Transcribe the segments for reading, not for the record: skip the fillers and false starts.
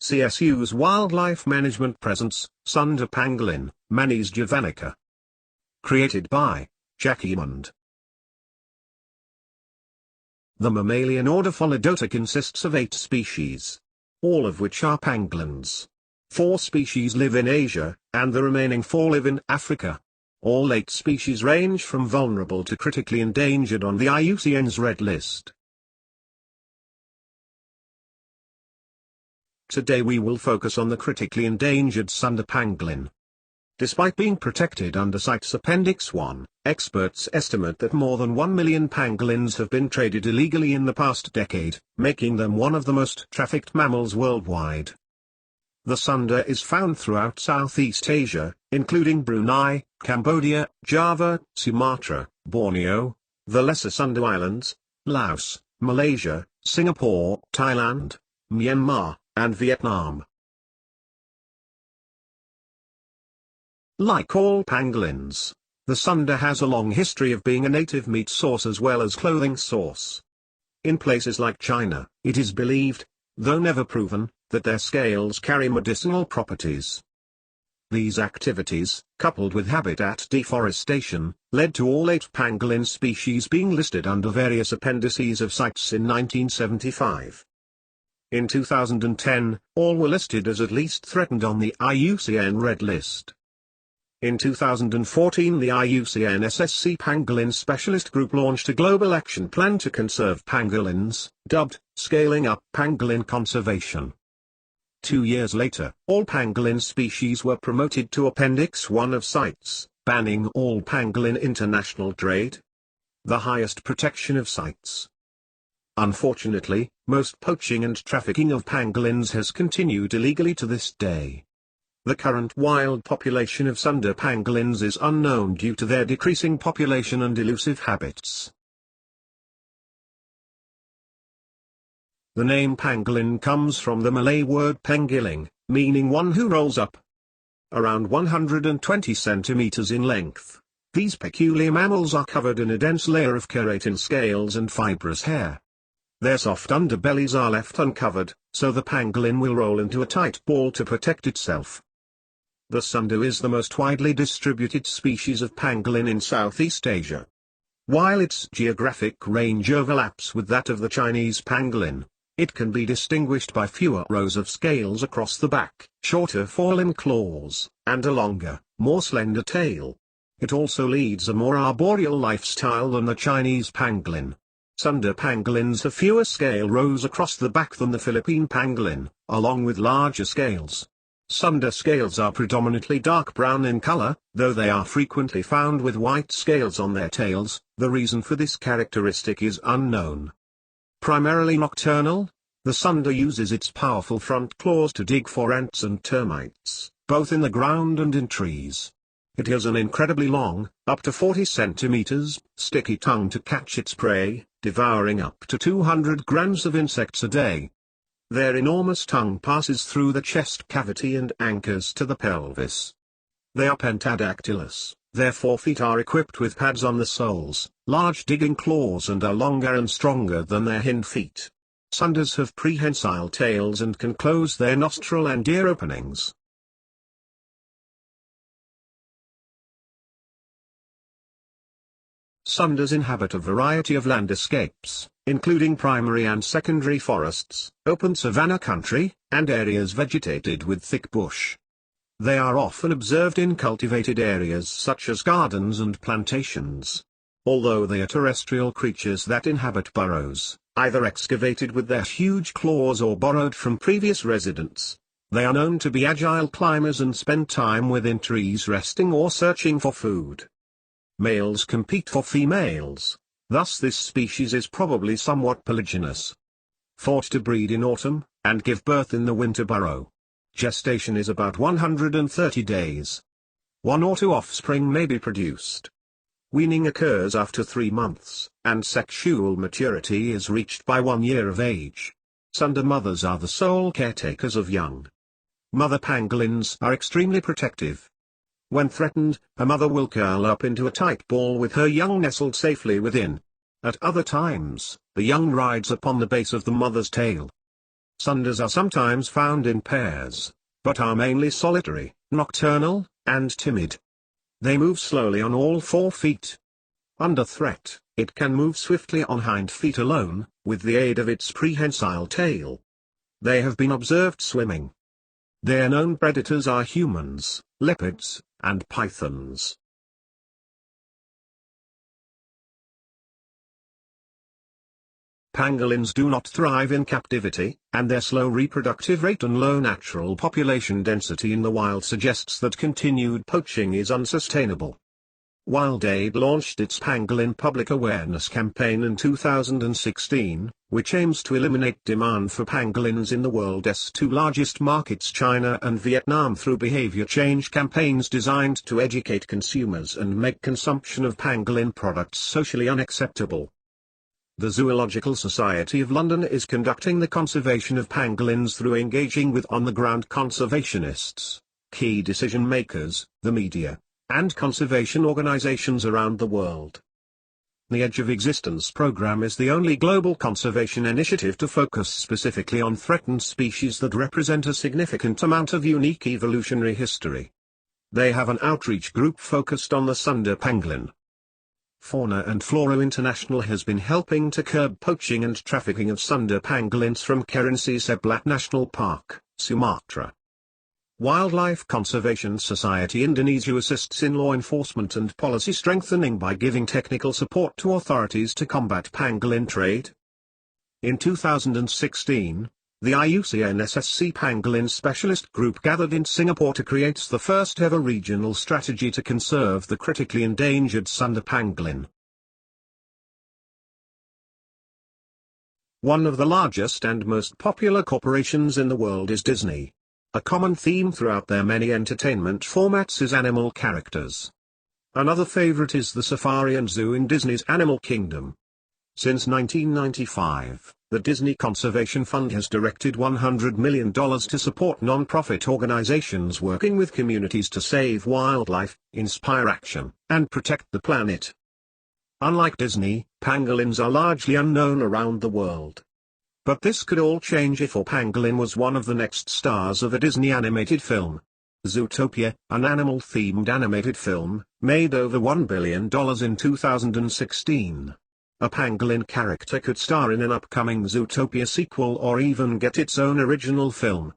CSU's Wildlife Management presents, Sunda pangolin, Manis javanica. Created by, Jackie Mund. The mammalian order Pholidota consists of 8 species, all of which are pangolins. 4 species live in Asia, and the remaining 4 live in Africa. All 8 species range from vulnerable to critically endangered on the IUCN's Red List. Today we will focus on the critically endangered Sunda pangolin. Despite being protected under CITES Appendix 1, experts estimate that more than 1 million pangolins have been traded illegally in the past decade, making them one of the most trafficked mammals worldwide. The Sunda is found throughout Southeast Asia, including Brunei, Cambodia, Java, Sumatra, Borneo, the Lesser Sunda Islands, Laos, Malaysia, Singapore, Thailand, Myanmar, and Vietnam. Like all pangolins, the Sunda has a long history of being a native meat source as well as clothing source. In places like China, it is believed, though never proven, that their scales carry medicinal properties. These activities, coupled with habitat deforestation, led to all 8 pangolin species being listed under various appendices of CITES in 1975. In 2010, all were listed as at least threatened on the IUCN Red List. In 2014 the IUCN SSC Pangolin Specialist Group launched a global action plan to conserve pangolins, dubbed, Scaling Up Pangolin Conservation. 2 years later, all pangolin species were promoted to Appendix 1 of CITES, banning all pangolin international trade. The highest protection of CITES. Unfortunately, most poaching and trafficking of pangolins has continued illegally to this day. The current wild population of Sunda pangolins is unknown due to their decreasing population and elusive habits. The name pangolin comes from the Malay word penggiling, meaning one who rolls up. Around 120 centimeters in length, these peculiar mammals are covered in a dense layer of keratin scales and fibrous hair. Their soft underbellies are left uncovered, so the pangolin will roll into a tight ball to protect itself. The Sunda is the most widely distributed species of pangolin in Southeast Asia. While its geographic range overlaps with that of the Chinese pangolin, it can be distinguished by fewer rows of scales across the back, shorter forelimb claws, and a longer, more slender tail. It also leads a more arboreal lifestyle than the Chinese pangolin. Sunda pangolins have fewer scale rows across the back than the Philippine pangolin, along with larger scales. Sunda scales are predominantly dark brown in color, though they are frequently found with white scales on their tails. The reason for this characteristic is unknown. Primarily nocturnal, the Sunda uses its powerful front claws to dig for ants and termites, both in the ground and in trees. It has an incredibly long, up to 40 centimeters, sticky tongue to catch its prey, devouring up to 200 grams of insects a day. Their enormous tongue passes through the chest cavity and anchors to the pelvis. They are pentadactylous, their forefeet are equipped with pads on the soles, large digging claws and are longer and stronger than their hind feet. Sundas have prehensile tails and can close their nostril and ear openings. Sundas inhabit a variety of landscapes, including primary and secondary forests, open savanna country, and areas vegetated with thick bush. They are often observed in cultivated areas such as gardens and plantations. Although they are terrestrial creatures that inhabit burrows, either excavated with their huge claws or borrowed from previous residents, they are known to be agile climbers and spend time within trees resting or searching for food. Males compete for females, thus this species is probably somewhat polygynous. Thought to breed in autumn, and give birth in the winter burrow. Gestation is about 130 days. 1 or 2 offspring may be produced. Weaning occurs after 3 months, and sexual maturity is reached by 1 year of age. Sunda mothers are the sole caretakers of young. Mother pangolins are extremely protective. When threatened, a mother will curl up into a tight ball with her young nestled safely within. At other times, the young rides upon the base of the mother's tail. Sundas are sometimes found in pairs, but are mainly solitary, nocturnal, and timid. They move slowly on all 4 feet. Under threat, it can move swiftly on hind feet alone, with the aid of its prehensile tail. They have been observed swimming. Their known predators are humans, leopards, and pythons. Pangolins do not thrive in captivity, and their slow reproductive rate and low natural population density in the wild suggests that continued poaching is unsustainable. WildAid launched its Pangolin public awareness campaign in 2016, which aims to eliminate demand for pangolins in the world's 2 largest markets, China and Vietnam, through behavior change campaigns designed to educate consumers and make consumption of pangolin products socially unacceptable. The Zoological Society of London is conducting the conservation of pangolins through engaging with on-the-ground conservationists, key decision-makers, the media, and conservation organizations around the world. The Edge of Existence program is the only global conservation initiative to focus specifically on threatened species that represent a significant amount of unique evolutionary history. They have an outreach group focused on the Sunda pangolin. Fauna and Flora International has been helping to curb poaching and trafficking of Sunda pangolins from Kerinci Seblat National Park, Sumatra. Wildlife Conservation Society Indonesia assists in law enforcement and policy strengthening by giving technical support to authorities to combat pangolin trade. In 2016, the IUCN-SSC Pangolin Specialist Group gathered in Singapore to create the first ever regional strategy to conserve the critically endangered Sunda pangolin. One of the largest and most popular corporations in the world is Disney. A common theme throughout their many entertainment formats is animal characters. Another favorite is the safari and zoo in Disney's Animal Kingdom. Since 1995, the Disney Conservation Fund has directed $100 million to support non-profit organizations working with communities to save wildlife, inspire action, and protect the planet. Unlike Disney, pangolins are largely unknown around the world. But this could all change if a pangolin was one of the next stars of a Disney animated film. Zootopia, an animal-themed animated film, made over $1 billion in 2016. A pangolin character could star in an upcoming Zootopia sequel or even get its own original film.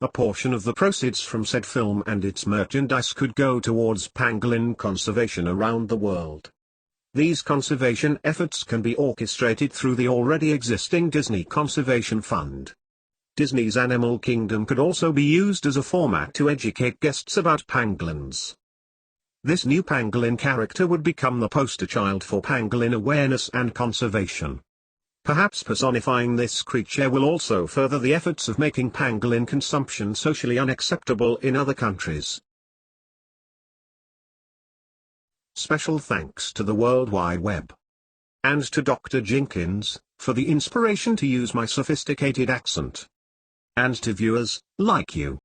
A portion of the proceeds from said film and its merchandise could go towards pangolin conservation around the world. These conservation efforts can be orchestrated through the already existing Disney Conservation Fund. Disney's Animal Kingdom could also be used as a format to educate guests about pangolins. This new pangolin character would become the poster child for pangolin awareness and conservation. Perhaps personifying this creature will also further the efforts of making pangolin consumption socially unacceptable in other countries. Special thanks to the World Wide Web. And to Dr. Jenkins, for the inspiration to use my sophisticated accent. And to viewers, like you.